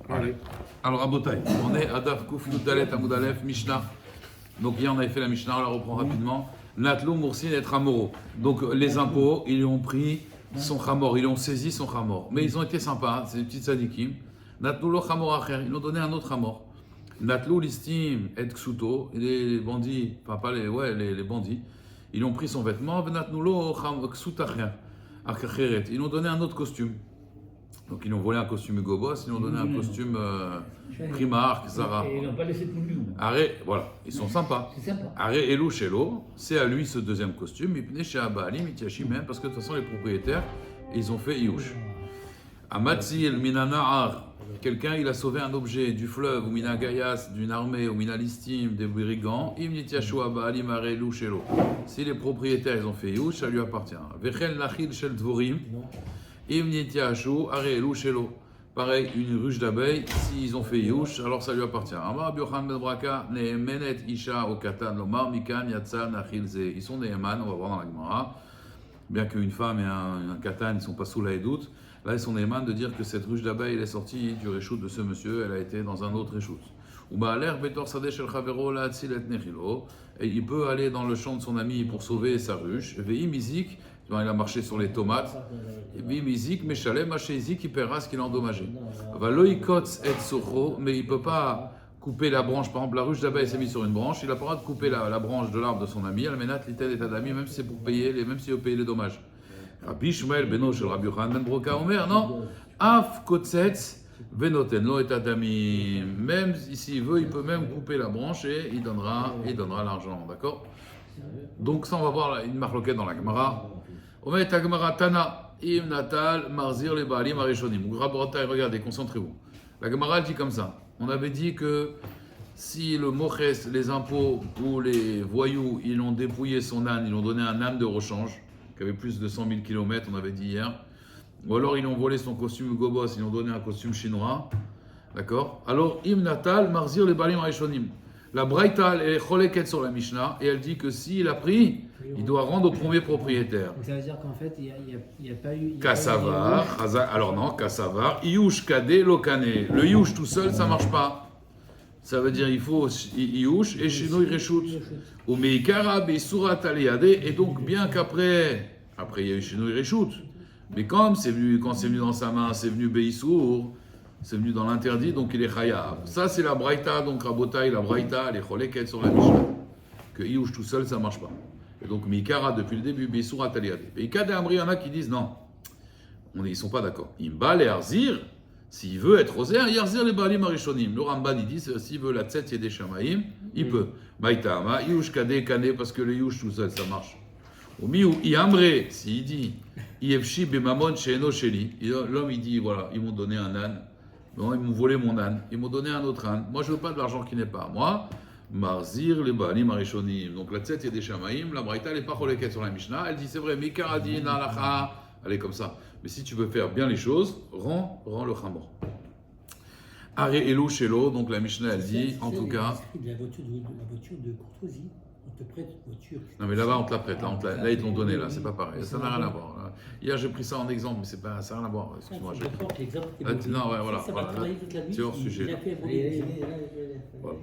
Allez. Alors, Rabotai, on est à Daf Kouf Yudalet Amoud Aleph Mishnah. Donc, hier, on avait fait la Mishnah, on la reprend rapidement. Natlou Moursin et Tramoro. Donc, les impôts, ils ont pris son Chamor, ils ont saisi son Chamor. Mais ils ont été sympas, c'est des petites sadikim. Natlou lo Chamor Acher, ils ont donné un autre Chamor. Natlou Listim et Ksuto, les bandits, enfin pas les, ouais, les bandits, ils ont pris son vêtement. Natlou lo Ksut Acher, Acheret, ils ont donné un autre costume. Donc ils ont volé un costume Hugo Boss, ils ont donné un costume Primark, Zara. Et ils n'ont pas laissé pour lui. Arrêt, voilà, ils sont sympas. C'est sympa. Arrêt Elou Shelo, c'est à lui ce deuxième costume. Il venait chez Abalim, Mitiashi même, parce que de toute façon les propriétaires, ils ont fait Iouch. Amatzil, Minanahar, quelqu'un il a sauvé un objet du fleuve, ou Mina Gayas, d'une armée, ou Mina Listim, des brigands. Im Mitiashu Abalim, Arrêt Elou Shelo. Si les propriétaires ils ont fait Iouch, ça lui appartient. Vechel Nachil Shel Dvorim. Pareil, une ruche d'abeilles, s'ils ont fait Yush, alors ça lui appartient. Ils sont des Eman, on va voir dans la Gemara. Bien qu'une femme et un katan ne sont pas sous la Edout, là ils sont des Eman de dire que cette ruche d'abeilles elle est sortie du réchout de ce monsieur, elle a été dans un autre réchout. Et il peut aller dans le champ de son ami pour sauver sa ruche. Il a marché sur les tomates. Et puis, Mizik, Meshalem, Machézik, il paiera ce qu'il a endommagé. Mais il ne peut pas couper la branche. Par exemple, la ruche d'abeille s'est mise sur une branche. Il n'a pas le droit de couper la branche de l'arbre de son ami. Almenat, l'itel et adami, même si c'est pour payer, même s'il veut payer les dommages. Rabbi Shmuel, Beno, Shel Rabbi Yochanan, Ben Broka, Omer, non. Af, Kotsetz, Venoten, Lo et adami. Même s'il veut, il peut même couper la branche et il donnera l'argent. D'accord? Donc, ça, on va voir une marloquette dans la Gemara. Omet Agmara Tana, Im Natal, Marzir, les Baalim, Arishonim. Regardez, concentrez-vous. La Gemara dit comme ça. On avait dit que si le Moches, les impôts ou les voyous, ils ont dépouillé son âne, ils ont donné un âne de rechange, qui avait plus de 100 000 km, on avait dit hier. Ou alors ils ont volé son costume Hugo Boss, ils ont donné un costume chinois. D'accord? Alors, Im Natal, Marzir, les Baalim, Arishonim. La Braïta, elle est choleket sur la Mishnah, et elle dit que s'il a pris, il doit rendre au premier propriétaire. Donc ça veut dire qu'en fait, il n'y a pas eu... Kassavar, alors non, Kassavar, Iouch Kade Lokane. Le Iouch tout seul, ça ne marche pas. Ça veut dire il faut Iouch et Shino Ireshut. Ou Meikara, Beisurat Aleyade, et donc bien qu'après il y a eu Shino Ireshut, mais quand c'est venu dans sa main, c'est venu Beissour, c'est venu dans l'interdit, donc il est Chayav. Ça c'est la Braïta, donc Rabotai, la Braïta, les Choleket sur la Mishnah. Que Iouch tout seul, ça ne marche pas. Et donc, Mikara, depuis le début, Bessurat Aliade. Et Ikade Amri, il y en a qui disent non. Ils ne sont pas d'accord. Imba, les Arzir, s'il veut être Roser, Yarzir les Baalim Arishonim. Le Ramban, il dit s'il veut la Tset Yedé Shamaim, il peut. Maïtama, Iouch Kade Kane, parce que le Iouch tout seul, ça marche. Au Miou, Iamre, s'il dit Ievshi Bemamon Sheeno Sheli, l'homme, il dit voilà, ils m'ont donné un âne. Non, ils m'ont volé mon âne. Ils m'ont donné un autre âne. Moi, je ne veux pas de l'argent qui n'est pas à moi. Marzir les Baalim Arishonim. Donc la tête, il y a des Shamaïm. La Braïta, elle n'est pas choleket sur la Mishnah. Elle dit c'est vrai, Mikaradin, Alacha. Elle est comme ça. Mais si tu veux faire bien les choses, rends le Chamor. Are Elou Shelo. Donc la Mishnah, elle dit en tout cas. La voiture de courtoisie. On te prête une voiture. Non, mais là-bas, on te la prête. Là, ils te l'ont donné. Là, c'est pas pareil. Ça n'a rien à voir. Là. Hier, j'ai pris ça en exemple, mais ça n'a rien à voir. Excuse-moi. Non, ouais, voilà. C'est hors sujet. Voilà.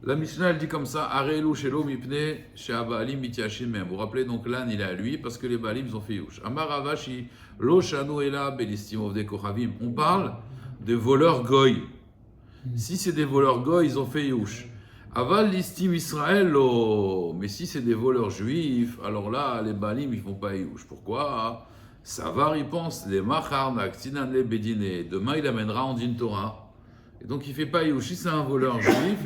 La Mishnah, elle dit comme ça, Arelu shelo mipne she'abalim mitiashin même. Vous vous rappelez, donc l'âne, il est à lui parce que les Baalim, ils ont fait Yush. Amar Avashi, lo shanu ela belistim ovde kochavim. On parle de voleurs goy. Si c'est des voleurs goy, ils ont fait Yush. Aval listim Israël, lo. Mais si c'est des voleurs juifs, alors là, les Baalim, ils font pas Yush. Pourquoi? Savar, il pense, les machar, naktinan le bedine. Demain, il amènera en din Torah. Et donc il ne fait pas Yushi, c'est un voleur juif.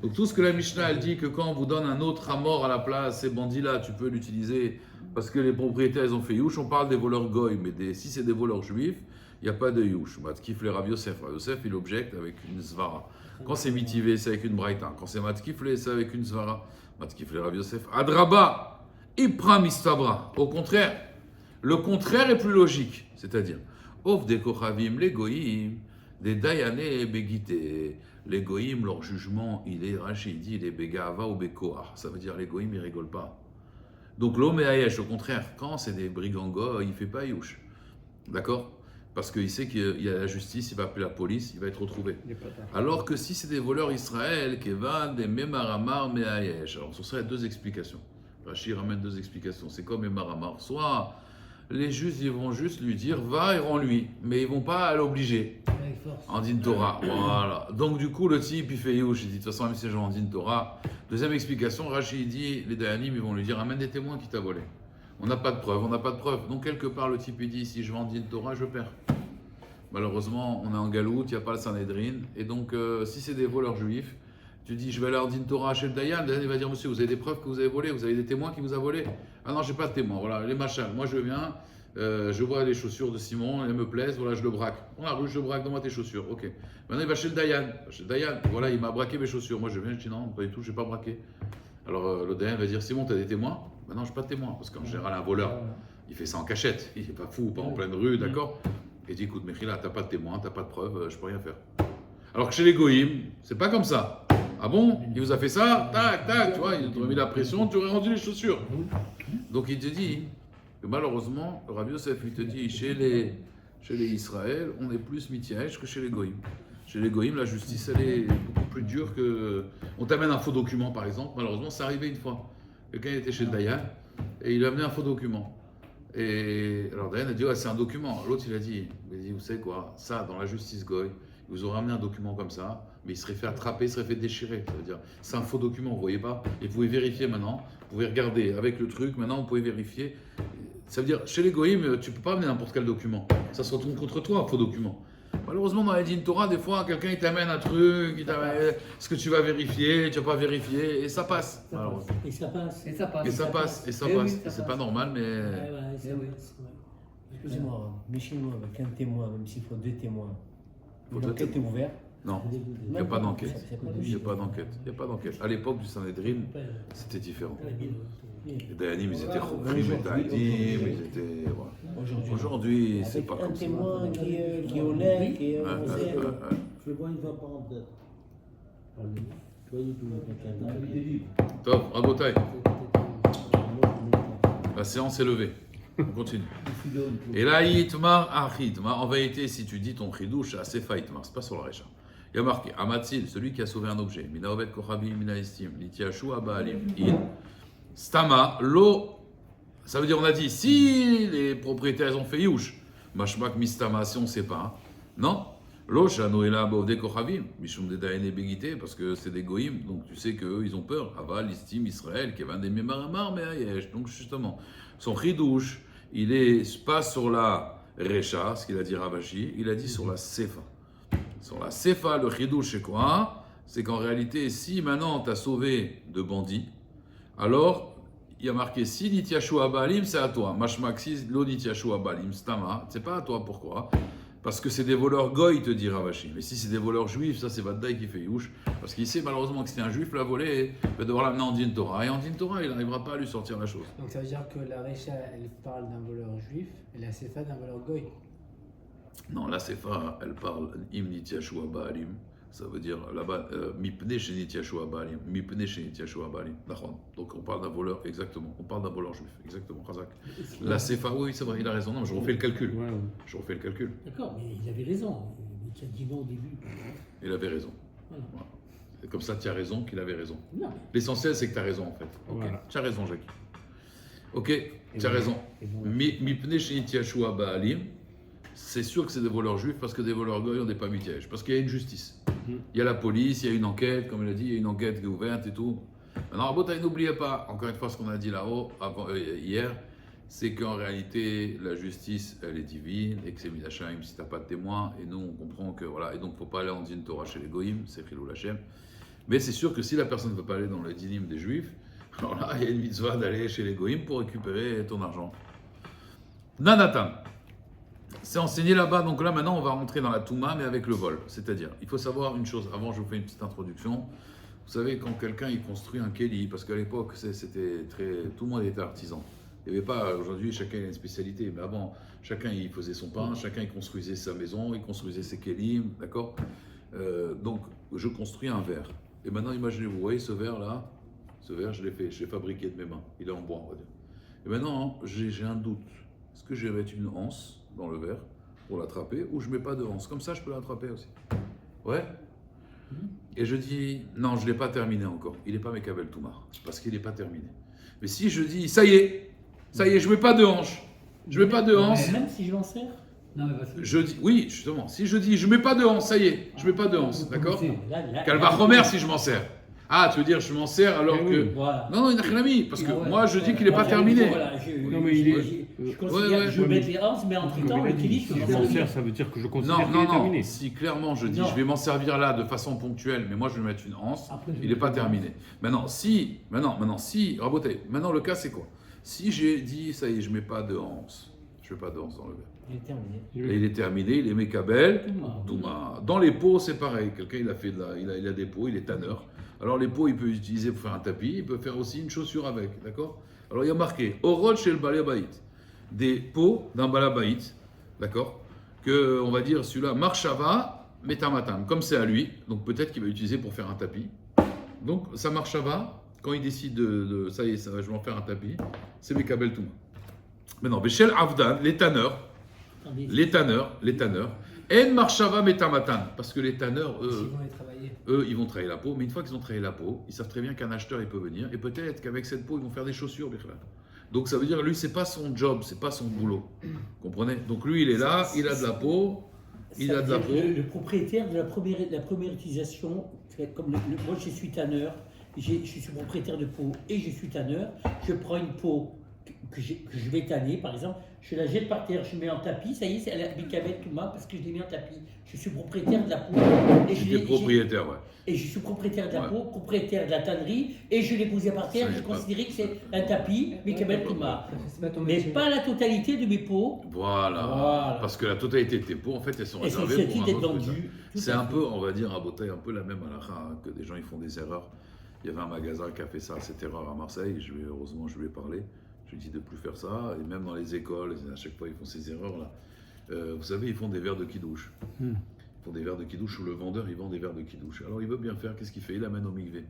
Donc tout ce que la Mishnah elle dit que quand on vous donne un autre Hamor à la place, ces bandits-là, tu peux l'utiliser parce que les propriétaires ils ont fait Yush, on parle des voleurs goy, mais si c'est des voleurs juifs, il n'y a pas de Yush. Matkif le Rav Yosef. Rav Yosef il objecte avec une Svara. Quand c'est mitivé, c'est avec une Braïta. Quand c'est Matkif c'est avec une Svara. Matkif le Rav Yosef. Adraba, Ipra Mistabra. Au contraire, le contraire est plus logique. C'est-à-dire, Of de Kochavim, les Goïm. Des Dayané et Begité, les Goïm, leur jugement, il est Rachidi, il est Begava ou Bekoar. Ça veut dire les Goïm, ils rigolent pas. Donc l'homme est Ayesh, au contraire, quand c'est des brigands goy, il fait pas Yush. D'accord? Parce qu'il sait qu'il y a la justice, il va appeler la police, il va être retrouvé. Alors que si c'est des voleurs Israël, Kevan, des Memaramar, Meayesh. Alors ce serait deux explications. Rachid ramène deux explications. C'est comme Memaramar. Soit les juges, ils vont juste lui dire, va et rends-lui. Mais ils vont pas l'obliger. En din Torah. Voilà. Donc du coup, le type, il fait Youch. Il dit, de toute façon, même si c'est en din Torah. Deuxième explication, Rachid dit, les Dayanim, ils vont lui dire, amène des témoins qui t'a volé. On n'a pas de preuves, on n'a pas de preuves. Donc quelque part, le type, il dit, si je vends din Torah, je perds. Malheureusement, on est en galoute, il n'y a pas le Sanhedrin. Et donc, si c'est des voleurs juifs, tu dis, je vais aller en din Torah chez le Dayan. Le Dayan, il va dire, monsieur, vous avez des preuves que vous avez volé, vous avez des témoins qui vous a volé. Ah non, j'ai pas de témoins, voilà, les machins. Moi, je viens, je vois les chaussures de Simon, elles me plaisent, voilà, je le braque. Dans la rue, je le braque, donne-moi tes chaussures, ok. Maintenant, il va chez le Dayan. Chez le Dayan, voilà, il m'a braqué mes chaussures. Moi, je viens, je dis, non, pas du tout, je n'ai pas braqué. Alors, le Dayan va dire, Simon, tu as des témoins? Maintenant, je n'ai pas de témoins, parce qu'en général, un voleur, il fait ça en cachette, il n'est pas fou, pas en pleine rue, d'accord? Et dit, écoute, Mechila, t'as pas de témoin, t'as pas de preuve, je peux rien faire. Alors que chez les Goïm, c'est pas comme ça. Ah bon? Il vous a fait ça? Tac, tac, tu vois, il t'a mis la pression, tu aurais rendu les chaussures. Donc il te dit que malheureusement, Rabbi Yosef, il te dit, chez les Israël, on est plus mitiège que chez les Goïm. Chez les Goïm, la justice, elle est beaucoup plus dure que... On t'amène un faux document, par exemple, malheureusement, ça arrivait une fois. Quelqu'un était chez le Dayan, et il lui a amené un faux document. Et alors Dayan a dit, ouais, c'est un document. L'autre, il a dit, vous savez quoi, ça, dans la justice Goy, il vous aurait amené un document comme ça, mais il serait fait attraper, il serait fait déchirer. Ça veut dire, c'est un faux document, vous voyez pas? Et vous pouvez vérifier maintenant, vous pouvez regarder avec le truc, maintenant, vous pouvez vérifier. Ça veut dire, chez les Goïm, tu peux pas amener n'importe quel document. Ça se retourne contre toi, un faux document. Malheureusement, dans la din Torah, des fois, quelqu'un il t'amène un truc, il t'amène ce que tu vas vérifier, tu vas pas vérifier, et ça passe. Et ça passe. Et ça passe. Et ça passe, et ça Eh passe. oui, ça Et c'est passe. pas normal, mais. C'est vrai. Excusez-moi, mais chez nous, avec un témoin, même s'il faut deux témoins, Faut une deux enquête est ouverte. Non, il n'y a pas d'enquête. Il n'y a pas d'enquête. Il n'y a pas d'enquête. À l'époque du Sanhedrin, c'était différent. Les Dayanim, ils étaient Chokrim, les Dayanim, ils étaient. Voilà. Aujourd'hui, c'est pas Un comme ça. témoin qui est honnête, qui est. Je vois, il va pas en tête. Tu vois, il peut Top, Rabotai. La séance est levée. On continue. Et là, Yitmar Achidmar, en vérité, si tu dis ton chidouche, c'est assez faitmar, c'est pas sur le Recha. Il y a marqué Amatzil, celui qui a sauvé un objet, Mina Ovet Kochavim, Mina Estim, Nitiashu Abaalim, In, Stama, Lo. Ça veut dire, on a dit, si les propriétaires ont fait Yush, Mashmak Mistama, si on ne sait pas, hein. Non. Lo Shanoela Bovde Kochavim, Mishum de Daene Begite, parce que c'est des Goïm, donc tu sais qu'eux, ils ont peur. Aval, Istim, Israël, Kevan des Memaramar, mais Ayesh. Donc justement, son chidouche, il est pas sur la Recha, ce qu'il a dit Ravashi, il a dit sur la Sefa. Sur la Sefa, le chidouche, c'est quoi? C'est qu'en réalité, si maintenant tu as sauvé de bandits, alors il y a marqué si Nitiashu Abalim, c'est à toi. Mashmaxis, lo Nitiashu Abalim, Stama, c'est pas à toi, pourquoi? Parce que c'est des voleurs goy, te dit Ravashi. Mais si c'est des voleurs juifs, ça c'est Vaddaï qui fait Youch. Parce qu'il sait malheureusement que si un juif l'a volé, il va devoir l'amener en din Torah. Et en din Torah, il n'arrivera pas à lui sortir la chose. Donc ça veut dire que la Recha, elle parle d'un voleur juif et la Sefa d'un voleur goy. Non, la Sefa, elle parle im Nitiashu Abalim. Ça veut dire là-bas, mipne chez Nitiashu Abalim. Mipne chez Nitiashu Abalim. Donc on parle d'un voleur, exactement. On parle d'un voleur juif, exactement. Razak. La Sefa, oui, c'est vrai, il a raison. Non, je refais le calcul. Je refais le calcul. D'accord, mais il avait raison. Il a dit non au début. Il avait raison. Voilà. Voilà. C'est comme ça, tu as raison qu'il avait raison. Non. L'essentiel, c'est que tu as raison, en fait. Ok. Voilà. Tu as raison, Jacques. Ok, tu as raison. Mipne chez Nitiashu Abalim. C'est sûr que c'est des voleurs juifs parce que des voleurs goy, on n'est pas mitiège. Parce qu'il y a une justice. Il y a la police, il y a une enquête, comme il a dit, il y a une enquête qui est ouverte et tout. Maintenant, Rabotai, n'oubliez pas, encore une fois, ce qu'on a dit là-haut, hier, c'est qu'en réalité, la justice, elle est divine et que c'est Midashaim si tu n'as pas de témoin. Et nous, on comprend que, voilà, et donc, il ne faut pas aller en din Torah chez les goïm, c'est Chilou Hashem. Mais c'est sûr que si la personne ne veut pas aller dans le dinim des juifs, alors là, il y a une mitzvah d'aller chez les goïm pour récupérer ton argent. Nanatan. C'est enseigné là-bas, donc là maintenant on va rentrer dans la Touma, mais avec le vol. C'est-à-dire, il faut savoir une chose, avant je vous fais une petite introduction. Vous savez, quand quelqu'un il construit un Keli, parce qu'à l'époque c'était très. Tout le monde était artisan. Il n'y avait pas, aujourd'hui chacun a une spécialité, mais avant chacun il faisait son pain, chacun il construisait sa maison, il construisait ses Kelim, d'accord. Donc je construis un verre. Et maintenant imaginez, vous voyez ce verre là, ce verre je l'ai fabriqué de mes mains, il est en bois on va dire. Et maintenant j'ai un doute, est-ce que je vais mettre une anse dans le verre pour l'attraper, ou je mets pas de hanse. Comme ça, je peux l'attraper aussi. Ouais. Et je dis, non, je ne l'ai pas terminé encore. Il n'est pas Mekabel Toumar, parce qu'il n'est pas terminé. Mais si je dis, ça y est, je ne mets pas de hanche. Je mets pas de hanse. Même si je m'en sers. Non, mais parce que... Je dis, oui, justement, si je dis, je mets pas de hanse, ça y est, je mets pas de hanse, d'accord? Qu'elle va remer si je m'en sers. Ah, tu veux dire, je m'en sers alors que... Voilà. Non, il n'a rien mis, parce que moi, je dis qu'il n'est pas terminé. Voilà, Non, mais il est- je considère que je mets les hanches, mais entre temps, le kili, je Si m'en je m'en sers. sers, ça veut dire que je considère qu'il Non, est non, terminé. non. Si clairement je dis, Non. je vais m'en servir là de façon ponctuelle, mais moi je vais mettre une hanse, Après, je il n'est vais pas faire terminé. Maintenant, si, raboté, maintenant le cas c'est quoi? Si j'ai dit, ça y est, je mets pas de hanse, je mets pas de hanse dans le verre. Il est terminé. Là, il est terminé, il est Mekabel, Touma. Touma. Dans les pots, c'est pareil. Quelqu'un, il a fait il a des pots, il est tanneur. Alors, les pots, il peut les utiliser pour faire un tapis, il peut faire aussi une chaussure avec, d'accord? Alors, il y a marqué Orod chez le Balabaït. Des pots d'un Balabaït, d'accord? Que, on va dire, celui-là, Marshava, Metamatam. Comme c'est à lui, donc peut-être qu'il va l'utiliser pour faire un tapis. Donc, ça Marshava, quand il décide ça y est, je vais en faire un tapis, c'est Mekabel Touma. Maintenant, Béchel Avdan, les tanneurs, En marshava metamatan, parce que les tanneurs, S'ils vont les travailler. ils vont travailler la peau, mais une fois qu'ils ont travaillé la peau, ils savent très bien qu'un acheteur, il peut venir, et peut-être qu'avec cette peau, ils vont faire des chaussures, Bichlal. Donc ça veut dire, lui, c'est pas son job, c'est pas son boulot. Comprenez? Donc lui, il est là, il a de la peau, il a de la peau. Le propriétaire de la première utilisation, comme moi je suis tanneur, je suis propriétaire de peau et je suis tanneur, je prends une peau que je vais tanner, par exemple, je la jette par terre, je mets en tapis, ça y est, c'est à la Bicabel Touma parce que je l'ai mis en tapis. Je suis propriétaire de la peau. Et Tu es propriétaire, ouais. Et je suis propriétaire de la Ouais. peau, propriétaire de la tannerie, et je l'ai posé par terre, Ça, je j'ai pas- considérais que c'est un tapis Bicabel Touma. C'est pas ton Mais métier. pas la totalité de mes peaux. Voilà. Parce que la totalité de tes peaux, en fait, elles sont Et c'est réservées pour susceptible un d'être autre truc. vendu. C'est un peu, on va dire, à Botaï, un peu la même halakha, que des gens ils font des erreurs. Il y avait un magasin qui a fait ça, cette erreur à Marseille. Heureusement, je lui ai parlé. Je lui ai dit de plus faire ça. Et même dans les écoles, à chaque fois, ils font ces erreurs-là. Vous savez, ils font des verres de kidouche. Ils font des verres de kidouche où le vendeur, il vend des verres de kidouche. Alors, il veut bien faire, qu'est-ce qu'il fait? Il amène au mikvé.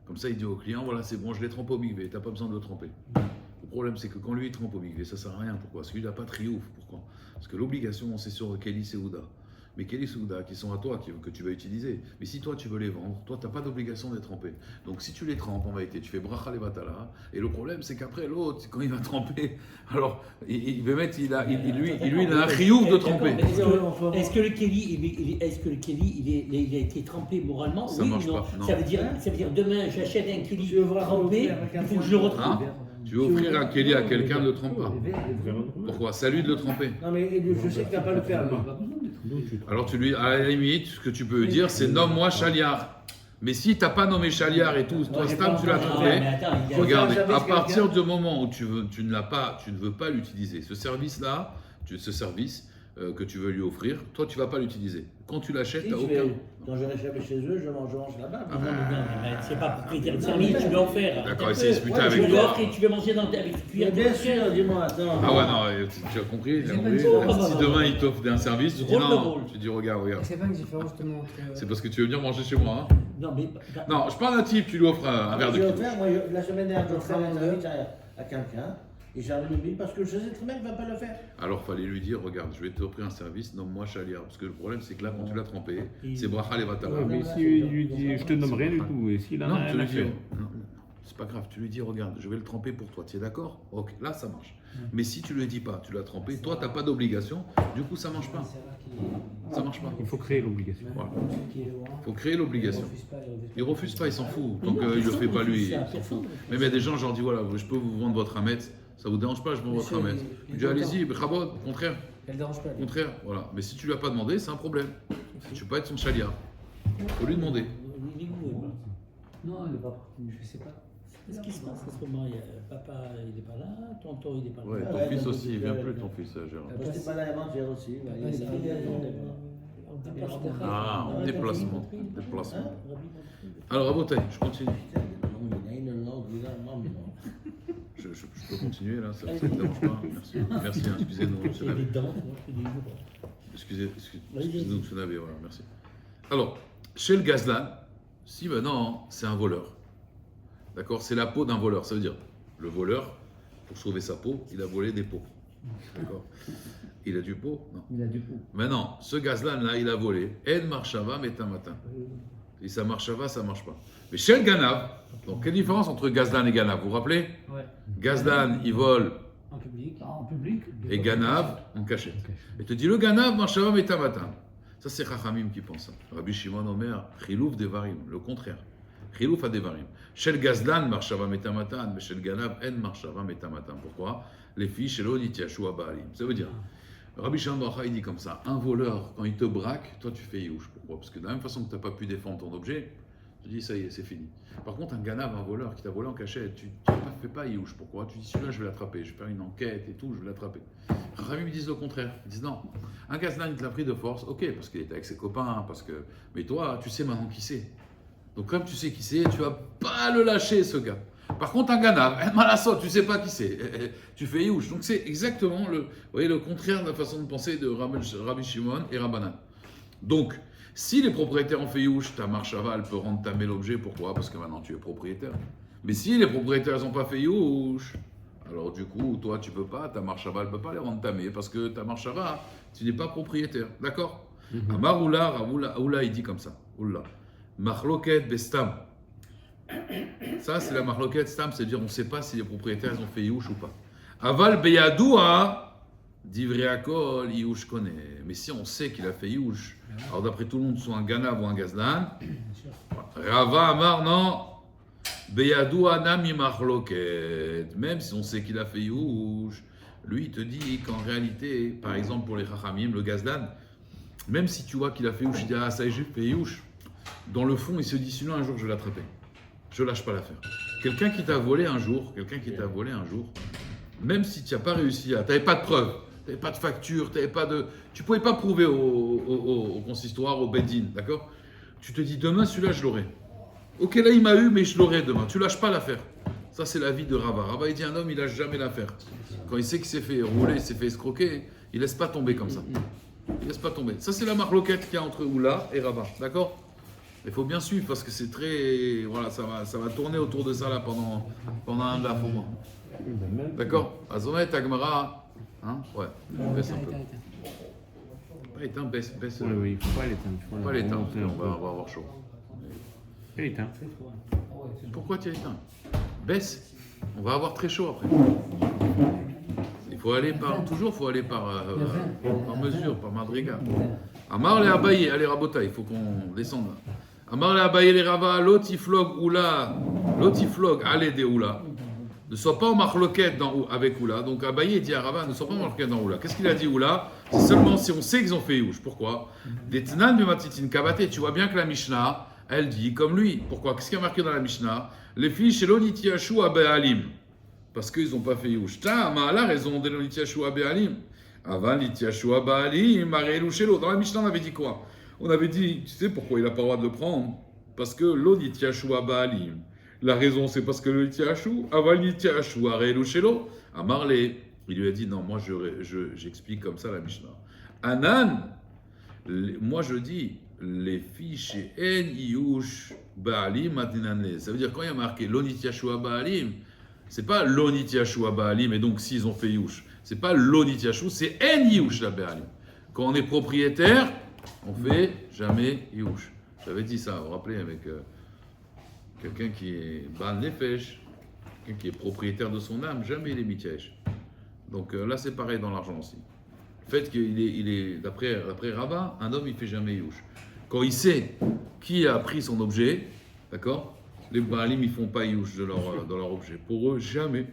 Comme ça, il dit au client, voilà, c'est bon, je l'ai trempé au mikvé. T'as pas besoin de le tremper. Le problème, c'est que quand lui, il trempe au mikvé, ça sert à rien. Pourquoi? Parce qu'il n'a pas de triomphe. Pourquoi? Parce que l'obligation, c'est sur Kelly Seouda. Mais Kelly Seouda, qui sont à toi, que tu vas utiliser. Mais si toi, tu veux les vendre, toi, tu n'as pas d'obligation de les tremper. Donc, si tu les trempes, en vérité, tu fais bracha levatala. Et le problème, c'est qu'après, l'autre, quand il va tremper, alors, il va mettre, lui, il a un triomphe de tremper. Est-ce que le Kelly, il a été trempé moralement? Ça Oui marche ou non? pas, non. Ça veut dire demain, j'achète un Kelly Je veux voir trempé, il faut que je le retrouve. Hein? Tu veux offrir un Kelly à quelqu'un, ne le trempe pas. Pourquoi? C'est à lui de le tremper. Non, mais je sais qu'il ne va pas le faire, lui. Alors, à la limite, ce que tu peux dire, c'est nomme-moi Chaliard. Mais si tu n'as pas nommé Chaliard et tout, toi, Stam, tu l'as trompé. Regardez, à partir du moment où tu ne veux pas l'utiliser, ce service-là, ce service que tu veux lui offrir, toi, tu ne vas pas l'utiliser. Quand tu l'achètes, tu n'as aucun. Quand je vais chez eux, je mange là-bas. C'est pas propriétaire de service, tu dois en faire. D'accord, essayez de se putain Ouais, avec Tu toi. dois offrir, tu veux manger avec une cuillère. Bien sûr, dis-moi, attends. Ah ouais, non, tu as compris. C'est pas une chose. Si demain il t'offre un service, tu dis Rôle de non. rôle. Tu dis regarde. C'est pas une différence justement entre. C'est parce que tu veux venir manger chez moi. Hein. Non, mais. Non, je parle d'un type, tu lui offres un verre de J'ai kidouche. offert, moi, la semaine dernière, j'ai offert un service à quelqu'un. Et j'ai envie de lui parce que je sais très bien qu'il ne va pas le faire. Alors, fallait lui dire, regarde, je vais t'offrir un service, nomme-moi Chaliard. Parce que le problème, c'est que là, quand tu l'as trempé, c'est bracha levatala. Ouais, mais si il lui dit je te nomme rien du tout, et s'il en a Non, rien tu à lui dis, faire. non, c'est pas grave, tu lui dis, regarde, je vais le tremper pour toi, tu es d'accord? Ok, là, ça marche. Mais si tu lui dis pas, tu l'as trempé, toi, tu n'as pas d'obligation, du coup, ça marche pas. Ça marche pas. Il faut créer l'obligation. Voilà. Il faut créer l'obligation. Il refuse pas, il s'en fout. Donc, il le fait pas lui, il s'en fout. Même il y a des gens, je leur dis, voilà, je peux vous vendre votre Hamet, ça vous dérange pas, je vends votre Hamet. Je dis, allez-y, Bechabod, au contraire. Elle dérange pas. Au contraire, voilà. Mais si tu lui as pas demandé, c'est un problème. Tu peux pas être son chaliard. Faut lui demander. Il est où, Non, elle est pas. Je sais pas. Qu'est-ce qui se passe en ce moment? Papa, il n'est pas là, tonton, il n'est pas là. Ouais, ton fils aussi, il vient plus, ton fils, Gérard. Moi, je n'étais pas là avant-hier aussi. Ah, en déplacement. Déplacement. Alors, à Botaï, je continue. Il a une langue, il a un Je peux continuer là, ça ne vous dérange pas? Merci. Merci, hein, excusez-nous, monsieur Il y a des Navé. dents, moi, je fais des jours. Excusez-nous, monsieur Navé, voilà, merci. Alors, chez le Gazlan, si maintenant c'est un voleur, d'accord, c'est la peau d'un voleur, ça veut dire le voleur, pour sauver sa peau, il a volé des peaux, d'accord. Il a du pot? Non. Il a du coup. Maintenant, ce gazlan-là, il a volé. En marchava metamatan. Et ça marchava, ça marche pas. Mais chez le ganav, donc quelle différence entre gazlan et ganav? Vous vous rappelez? Ouais. Gazlan, il vole, En public. En public. et ganav, en cachette. Et te dit le ganav marchava metamatan. Ça, c'est Chachamim qui pense ça. Rabbi Shimon Omer, chilouf devarim, le contraire. Chilouf à devarim. Chez le gazlan, marchava metamatan, mais chez le ganav, en marchava metamatan. Pourquoi? Les filles, chez l'onit yashua baalim. Ça veut dire, Rabbi Shimon Bar il dit comme ça, un voleur, quand il te braque, toi tu fais youch. Pourquoi? Parce que de la même façon que tu n'as pas pu défendre ton objet, tu dis ça y est, c'est fini. Par contre, un ganav, un voleur qui t'a volé en cachette, tu ne fais pas youch. Pourquoi? Tu dis celui-là, je vais l'attraper, je vais faire une enquête et tout, je vais l'attraper. Rabbi me disent le contraire. Ils disent non, un gazlan, il te l'a pris de force, ok, parce qu'il était avec ses copains, parce que. Mais toi, tu sais maintenant qui c'est. Donc, comme tu sais qui c'est, tu vas pas le lâcher, ce gars. Par contre, un ganav, malassot, tu sais pas qui c'est. Tu fais youch. Donc, c'est exactement vous voyez, le contraire de la façon de penser de Rabbi Shimon et Rabbanan. Donc, si les propriétaires ont fait youch, ta marchava, elle peut rendre tamé l'objet. Pourquoi? Parce que maintenant, tu es propriétaire. Mais si les propriétaires n'ont pas fait youch, alors du coup, toi, tu peux pas, ta marchava, elle ne peut pas les rendre tamé, parce que ta marchava, tu n'es pas propriétaire. D'accord? Amar Oula, il dit comme ça. Oula. Machloket bestam. Ça, c'est la marloquette stam, c'est-à-dire on ne sait pas si les propriétaires ils ont fait youch ou pas. Aval beyadoua, divriakol, youch connaît. Mais si on sait qu'il a fait youch, alors d'après tout le monde, soit un ganav ou un gazlan, Rava Amar, non, beyadoua nami marloquette. Même si on sait qu'il a fait youch, lui il te dit qu'en réalité, par exemple pour les chachamim, le gazlan, même si tu vois qu'il a fait youch, il dit ah ça y est, j'ai fait youch, dans le fond il se dit sinon un jour je vais l'attraper. Je lâche pas l'affaire. Quelqu'un qui t'a volé un jour, même si tu n'as pas réussi à, tu n'avais pas de preuves, tu n'avais pas de facture, tu pouvais pas prouver au consistoire, au bedin, d'accord? Tu te dis demain celui-là je l'aurai. Ok là il m'a eu mais je l'aurai demain. Tu lâches pas l'affaire. Ça c'est la vie de Rava. Rava il dit un homme il lâche jamais l'affaire. Quand il sait qu'il s'est fait rouler, il s'est fait escroquer, il laisse pas tomber comme ça. Il laisse pas tomber. Ça c'est la marloquette qu'il y a entre Oula et Rava, d'accord? Il faut bien suivre parce que c'est très. Voilà, ça va tourner autour de ça là pendant un daf au moins. D'accord? Azomet, Agmara. Hein? Ouais, baisse un peu. Pas éteint, baisse. Oui, oui, il ne faut pas l'éteindre. Pas l'éteindre, on va avoir chaud. Il est éteint. Pourquoi tu as éteint? Baisse. On va avoir très chaud après. Il faut aller par mesure, par madriga. Amar le Abaye, allez Rabota, il faut qu'on descende. Amar le Abaye les Rava, lotiflog oula, lotiflog, allez des oula. Ne sois pas en marloquette avec oula. Donc Abaye dit à Rava, ne sois pas en marloquette dans oula. Qu'est-ce qu'il a dit oula? C'est seulement si on sait qu'ils ont fait youch. Pourquoi? Des tnan bematitin kabate. Tu vois bien que la Mishnah, elle dit comme lui. Pourquoi? Qu'est-ce qu'il y a marqué dans la Mishnah? Les filles chez l'onitiashu abealim. Parce qu'ils n'ont pas fait youch. T'as la raison de l'onitiashu abealim. Avant l'itiashua baalim, arelu shelo. Dans la Mishnah, on avait dit quoi? On avait dit, tu sais pourquoi il n'a pas le droit de le prendre? Parce que l'onitiashua baalim. La raison, c'est parce que l'itiashu, avant l'itiashua arelu shelo. Amarle, il lui a dit, non, moi j'explique comme ça la Mishnah. Anan, moi je dis, les filles chez en yush baalim adinane. Ça veut dire quand il y a marqué l'onitiashua baalim, c'est pas l'onitiashua baalim, et donc s'ils ont fait yush. C'est pas l'onitiachou, c'est en youch la béalim. Quand on est propriétaire, on fait jamais youch. J'avais dit ça, vous vous rappelez, avec quelqu'un qui est ban nefesh, quelqu'un qui est propriétaire de son âme, jamais il est mityash. Donc là, c'est pareil dans l'argent aussi. Le fait qu'il est d'après Rabat, un homme, il fait jamais youch. Quand il sait qui a pris son objet, d'accord, les baalim, ils font pas youch de leur objet. Pour eux, jamais.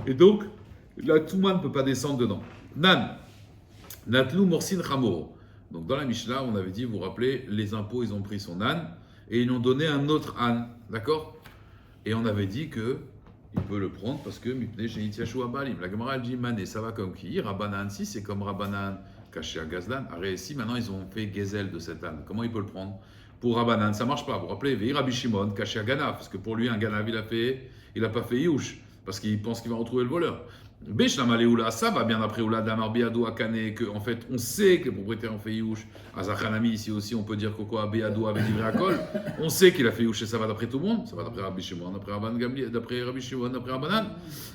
Et donc, la Touma ne peut pas descendre dedans. Nan, Natlou Morsin Chamoro. Donc dans la Mishnah, on avait dit, vous vous rappelez, les impôts, ils ont pris son âne et ils lui ont donné un autre âne. D'accord? Et on avait dit que il peut le prendre parce que Mipnei Shenitiashu Abalim. La Gemara dit Mané, ça va comme qui? Rabbanan, si c'est comme Rabbanan caché à Gazlan. Arrête, si maintenant ils ont fait Gezel de cet âne, comment il peut le prendre? Pour Rabbanan, ça marche pas. Vous vous rappelez, Vehi Rabbi Shimon, caché à Ganav, parce que pour lui, un Ganav, il a pas fait Youch, parce qu'il pense qu'il va retrouver le voleur. Beshlama Leoula, ça va bien après Oula Damar Beadou Akane, que en fait on sait que le propriétaire en fait Youch. Azachanami, ici aussi on peut dire que quoi, Beadou avait livré à Kol. On sait qu'il a fait Youch et ça va d'après tout le monde. Ça va d'après Rabbi Shimon, d'après Rabban Gamli, d'après Rabbi Shimon, d'après Rabbanan.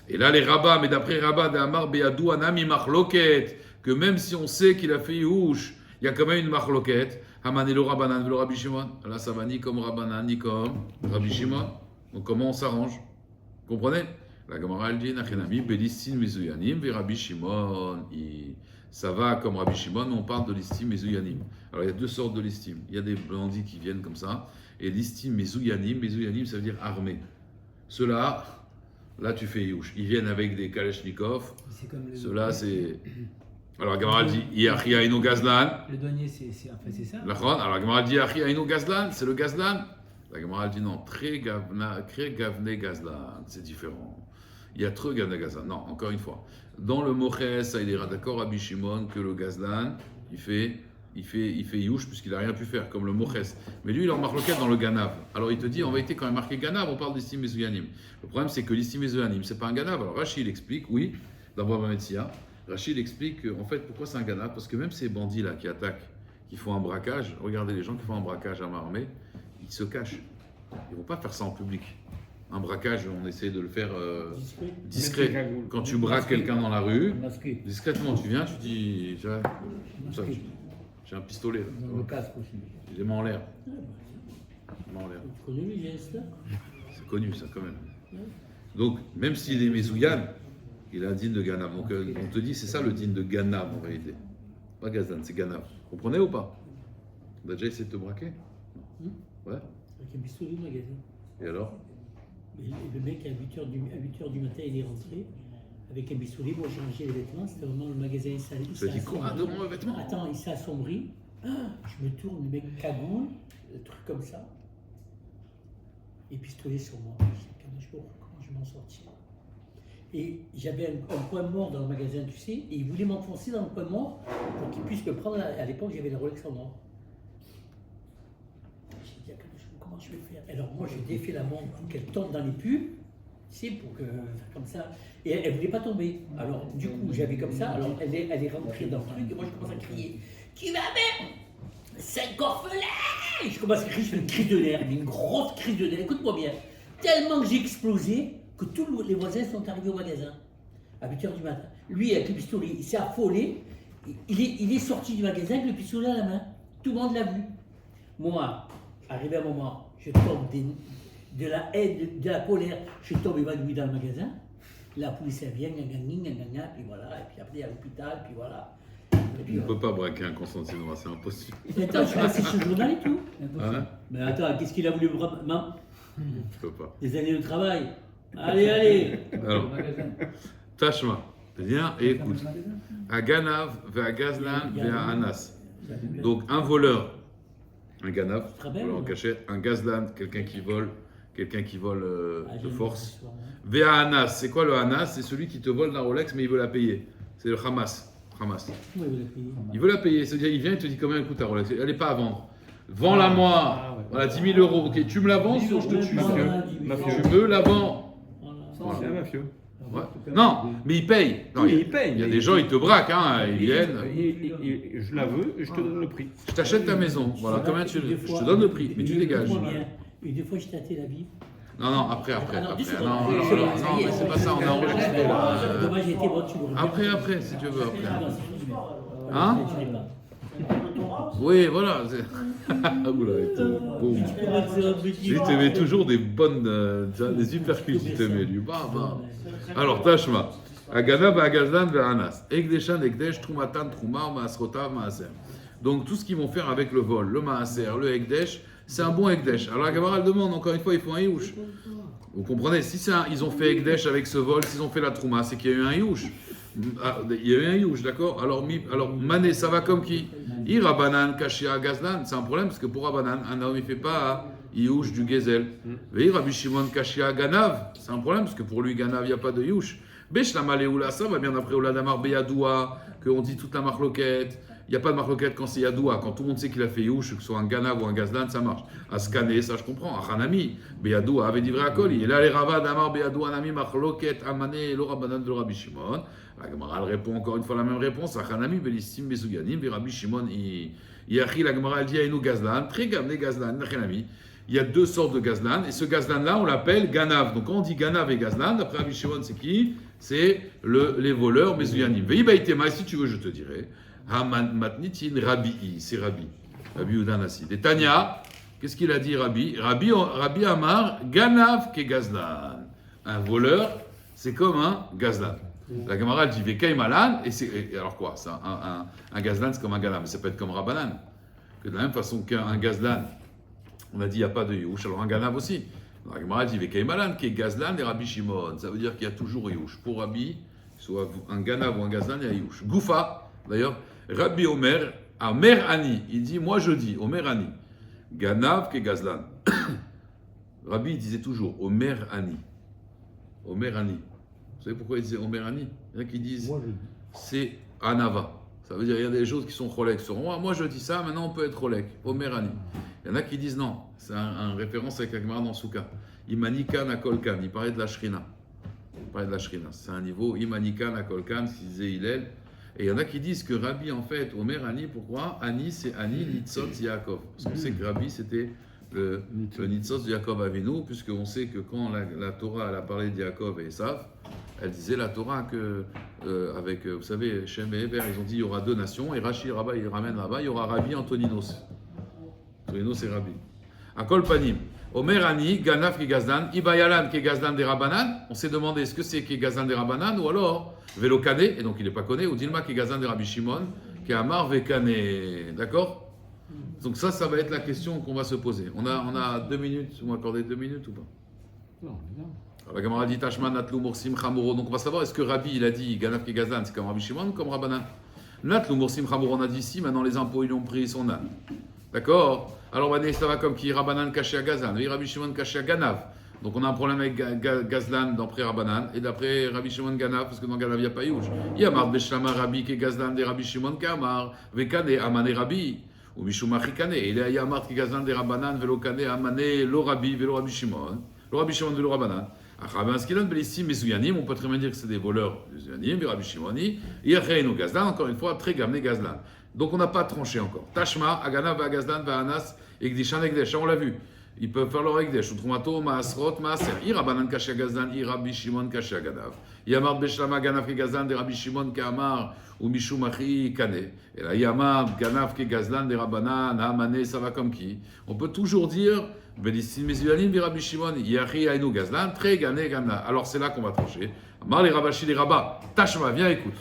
Et là les rabbins, mais d'après Rabba Damar Beadou Anami Marloket, que même si on sait qu'il a fait Youch, il y a quand même une Marloket. Hamanelo Rabbanan, velo Rabbi Shimon. Là ça va ni comme Rabbanan, ni comme Rabbi Shimon. Donc comment on s'arrange? Vous comprenez? La Gemara elle dit Nachenami belistin mezuyanim ve Rabbi Shimon. Ça va comme Rabbi Shimon, mais on parle de listim mezuyanim. Alors il y a deux sortes de listim. Il y a des bandits qui viennent comme ça, et listim mezuyanim, mezuyanim ça veut dire armé. Ceux-là, là tu fais youch. Ils viennent avec des kalachnikov. Ceux-là c'est. Alors la Gemara elle dit Yachi Aino Gazlan. Le douanier c'est ça. Alors la Gemara elle dit Yachi Aino Gazlan, c'est le Gazlan. La Gemara elle dit non, Kré Gavne Gazlan, c'est différent. Il y a trop Gavne Gazlan. Non, encore une fois. Dans le Moches, ça il est d'accord Rabbi Shimon que le Gazlan, il fait Youch puisqu'il n'a rien pu faire, comme le Moches. Mais lui, il en marque dans le Ganav. Alors il te dit, en vérité, quand il est marqué Ganav, on parle d'Istim Mezuyanim. Le problème, c'est que l'Istim Mezuyanim, c'est pas un Ganav. Alors Rachid il explique, oui, d'abord Bametsia. Rachid explique en fait pourquoi c'est un Ganav. Parce que même ces bandits-là qui attaquent, qui font un braquage, regardez les gens qui font un braquage à main armée, ils se cachent. Ils ne vont pas faire ça en public. Un braquage, on essaie de le faire discret. Quand tu braques quelqu'un dans la rue, discrètement, tu viens, tu dis, j'ai un pistolet. Dans le casque aussi. J'ai les mains en l'air. Les mains en l'air. Tu connais les gestes là? C'est connu ça quand même. Donc, même s'il est Mezouyan, il a un digne de Ganav. Donc, on te dit, c'est ça le digne de Ganav en réalité. Pas Gazan, c'est Ganav. Vous comprenez ou pas? On a déjà essayé de te braquer? Ouais. Avec un pistolet au magasin. Et alors? Et le mec, à 8h du matin, il est rentré avec un pistolet. Moi, j'ai rangé les vêtements. C'était vraiment le magasin. Il s'est dit quoi? Devant mes vêtements? Attends, il s'est assombri. Je me tourne, le mec cagoule, le truc comme ça. Et pistolet sur moi. Je dis, comment je vais m'en sortir? Et j'avais un point mort dans le magasin, tu sais, et il voulait m'enfoncer dans le point mort pour qu'il puisse me prendre. À l'époque, j'avais la Rolex en or. J'ai dit, comment je vais faire? Alors moi, j'ai défait la montre pour qu'elle tombe dans les pubs, tu sais, pour que comme ça. Et elle ne voulait pas tomber. Alors du coup, j'avais comme ça. Alors elle est rentrée dans le truc et moi, je commence à crier. Qui va mettre 5 orphelins? Je commence à crier, je fais une crise de nerfs, une grosse crise de nerfs. Écoute-moi bien. Tellement que j'ai explosé que tous les voisins sont arrivés au magasin à 8h du matin. Lui, avec le pistolet, il s'est affolé. Il est sorti du magasin avec le pistolet à la main. Tout le monde l'a vu. Moi, arrivé à un moment, je tombe de la haine, de la colère, je tombe évanoui dans le magasin. La police elle vient, puis voilà, et puis après à l'hôpital, puis voilà. Tu ne peux pas braquer un Constantinois, c'est impossible. Attends, je suis passé sur le journal et tout. Hein? Mais attends, qu'est-ce qu'il a voulu me prendre? Tu peux pas. Des années de travail. Allez. Alors, Tashma, viens et écoute. À Ganav, vers Gazlan, vers Anas. Donc un voleur, un Ganav, voleur en cachette, un Gazlan, quelqu'un qui vole de force. Vers Anas, c'est quoi le Anas? C'est celui qui te vole la Rolex mais il veut la payer. C'est le Hamas. Il veut la payer, c'est-à-dire il vient et te dit combien elle coûte ta Rolex. Elle n'est pas à vendre. Vends-la moi. Voilà, 10 000 euros. Ok, tu me la vends, sinon je te tue. Tu me la vends. C'est un mafieux. Ouais. Non, mais il paye. Non, Oui, il paye. Il y a des gens, ils te braquent, hein, ils viennent. Je la veux et je te donne le prix. Je t'achète ta maison. Voilà, combien je te donne le prix, mais tu dégages. Et des fois, je tâtais la vie. Non, après. Non, mais c'est pas ça, on a Ah, enregistré là. dommage, j'ai été bon, tu vois. Après, si tu veux, après. Ah non, c'est fini. Hein? Je l'ai pas. Oui, voilà. Boum. Lui, tu mets toujours des bonnes, des hypercutes, tu te mets, lui. Bah. Alors, Tashma. Agana, Bagazdan, Anas. Ekdeshan, Ekdesh, Trumatan, Truma, Maasrotav, Maaser. Donc, tout ce qu'ils vont faire avec le vol, le Maaser, le Ekdesh, c'est un bon Ekdesh. Alors, la Gemara, elle demande, encore une fois, il faut un Youch. Vous comprenez? Si ils ont fait Ekdesh avec ce vol, s'ils ont fait la Trouma, c'est qu'il y a eu un Youch. Il y a eu un Youch, d'accord? Alors, Mané, ça va comme qui? Irabanan, Kashia, Gazlan. C'est un problème parce que pour Rabanan, un homme, il ne fait pas Youch du Gezel. Rabbi Shimon, Kashia, Ganav. C'est un problème parce que pour lui, Ganav, il n'y a pas de Youch. Beshlama Leoula, ça va bien après Oula Damar Beyadoua, qu'on dit toute la marloquette. Il n'y a pas de marloquette quand c'est Yadoua, quand tout le monde sait qu'il a fait Youch, que ce soit un Ganav ou un Gazlan, ça marche. À scanner, ça je comprends. À Hanami, Beyadoua avait divré à Koli. Et là, les Ravad, Amar, Beyadoua, Hanami, marloquette, Amane, le Rabbanan de Rabbi Shimon. La Gemara répond encore une fois la même réponse. À Hanami, Belissim, Besuganim, Rabbi Shimon, Yachi, la Gemara, elle dit Aïnou Gazlan, très gamné Gazlan, Hanami. Il y a deux sortes de Gazlan, et ce Gazlan-là, on l'appelle Ganav. Donc quand on dit Ganav et Gazlan, d'après Rabbi Shimon, c'est qui? C'est les voleurs Mezuyanim. Veibaïtema, si tu veux, je te dirai. Matnitin Rabbi, c'est Rabbi Udanasi. Et Tanya, qu'est-ce qu'il a dit Rabbi Amar, Ganav ke Gazlan. Un voleur, c'est comme un Gazlan. La Gemara dit Vekei Malan, et alors quoi? Un Gazlan, c'est comme un Ganav, mais ça peut être comme Rabbanan. Que de la même façon qu'un Gazlan, on a dit il n'y a pas de Youch, alors un Ganav aussi. La Gemara dit Vekei Malan, qui est Gazlan et Rabbi Shimon. Ça veut dire qu'il y a toujours Youch. Pour Rabbi, soit un Ganav ou un Gazlan, il y a Youch. Goufa, d'ailleurs, Rabbi Omer Ani, il dit moi je dis, Omer Ani, Ganav qui est Gazlan. Rabbi il disait toujours Omer Ani. Omer Ani. Vous savez pourquoi il disait Omer Ani? Il y en a qui disent c'est Anava. Ça veut dire il y a des choses qui sont cholek sur moi. Moi je dis ça, maintenant on peut être cholek. Omer Ani. Il y en a qui disent non. C'est un référence avec la Gemara dans Souka. Imanikan Akolkan. Il parlait de la Shrina. C'est un niveau Imanikan Akolkan, ce qu'il disait Hillel. Et il y en a qui disent que Rabbi, en fait, Omer Ani, pourquoi? Ani, c'est Ani Nitzot Yaakov. Parce qu'on sait que Rabbi, c'était le Nitzot de Yaakov Avinu, puisqu'on sait que quand la Torah elle a parlé de Yaakov et Esav, elle disait la Torah que, avec, vous savez, Shem et Eber, ils ont dit il y aura deux nations, et Rashi, Rabba, il ramène là-bas, il y aura Rabbi Antoninos. Antoninos et Rabbi. Akol Panim. Omer Ani, Ganaf ki Gazdan, Ibayalan ki Gazdan des Rabbanan. On s'est demandé est-ce que c'est ki Gazdan des Rabbanan ou alors Velokane, et donc il n'est pas connu, ou Dilma qui est Gazan de Rabbi Shimon, qui est Amar Vekane. D'accord? Donc ça va être la question qu'on va se poser. On a 2 minutes, vous m'accordez 2 minutes ou pas? Non, non. Alors, la Gemara dit Tashman, Natlou, Morsim, Chamoro. Donc on va savoir est-ce que Rabbi il a dit Ganaf qui est Gazan, c'est comme Rabbi Shimon ou comme Rabbanan? Natlou, Morsim, Chamoro, on a dit ici, maintenant les impôts ils ont pris son âne. D'accord? Alors on va dire ça va comme qui Rabbanan caché à Gazan, oui, Rabbi Shimon caché à Ganav. Donc on a un problème avec Gazlan d'après Rabbanan et d'après Rabbi Shimon Ganav, parce que dans Ganav il n'y a pas Youch. Yamar Beshlama Rabbi qui est Gazlan de Rabbi Shimon Kamar, Vekane Amane Rabbi, ou Mishumach Kane. Il y a Yamar qui est Gazlan de Rabbanan, Velo Kane Amane Lo Rabbi, Velo Rabbi Shimon, Lo Rabbi Shimon Velo Rabbanan. Achabin Skilon Belissim Mezuyanim, on peut très bien dire que c'est des voleurs Mezuyanim, Rabbi Shimoni, Yacheinu Gazlan, encore une fois, très gamné Gazlan. Donc on n'a pas tranché encore. Tashma, Aganav, Gazlan, Vaanas, Egdishan, Egdesh, on l'a vu. Ils peuvent faire leur Egdesh. Utrumato, Maasrot, Maaser. Irabanan Kasha Gazlan, Rabbi Shimon Kasha Ganav. Yamar Beshlama Ganav ke Gazlan de Rabbi Shimon Kamar ou Mishumachi Kane. Et là, Yamar Ganav ke Gazlan de Rabbanan, Hamane, ça va comme qui? On peut toujours dire Belissim Mezuyanim de Rabbi Shimon, Yachi Ainu Gazlan, Très Gane Gana. Alors c'est là qu'on va trancher. Amar les Rabashi les Rabba. Tashma, viens écoute.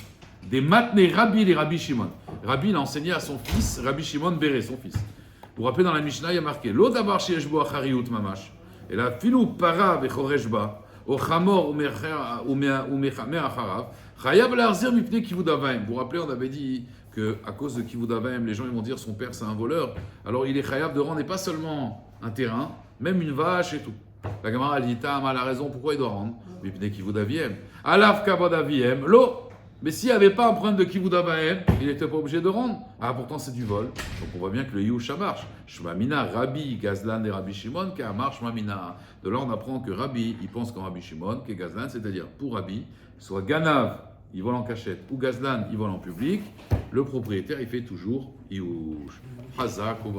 Des matne Rabbi les Rabbi Shimon. Rabbi l'a enseigné à son fils, Rabbi Shimon Béré, son fils. Vous vous rappelez dans la Mishnah, il y a marqué Lo davar sheyeshbo achariyut mamash. Et là, filou para vechoreshba, o chamor ou mechamer acharav, chayav larzir mipne kivudavaim. Vous vous rappelez, on avait dit qu'à cause de kivudavaim, les gens ils vont dire son père c'est un voleur. Alors il est chayav de rendre, et pas seulement un terrain, même une vache et tout. La Gemara dit Tam a la raison, pourquoi il doit rendre? Mipne kivudaviem. Alav kavadaviem, lo. Mais s'il n'y avait pas un problème de Kivudavahem, il n'était pas obligé de rendre. Ah, pourtant c'est du vol. Donc on voit bien que le Yusha marche. Shmamina, Rabbi, Gazlan et Rabbi Shimon, qui a marche Shmamina. De là on apprend que Rabbi, il pense qu'en Rabbi Shimon, qui est Gazlan, c'est-à-dire pour Rabbi, soit Ganav, il vole en cachette, ou Gazlan, il vole en public, le propriétaire, il fait toujours Yush. Hazak, ou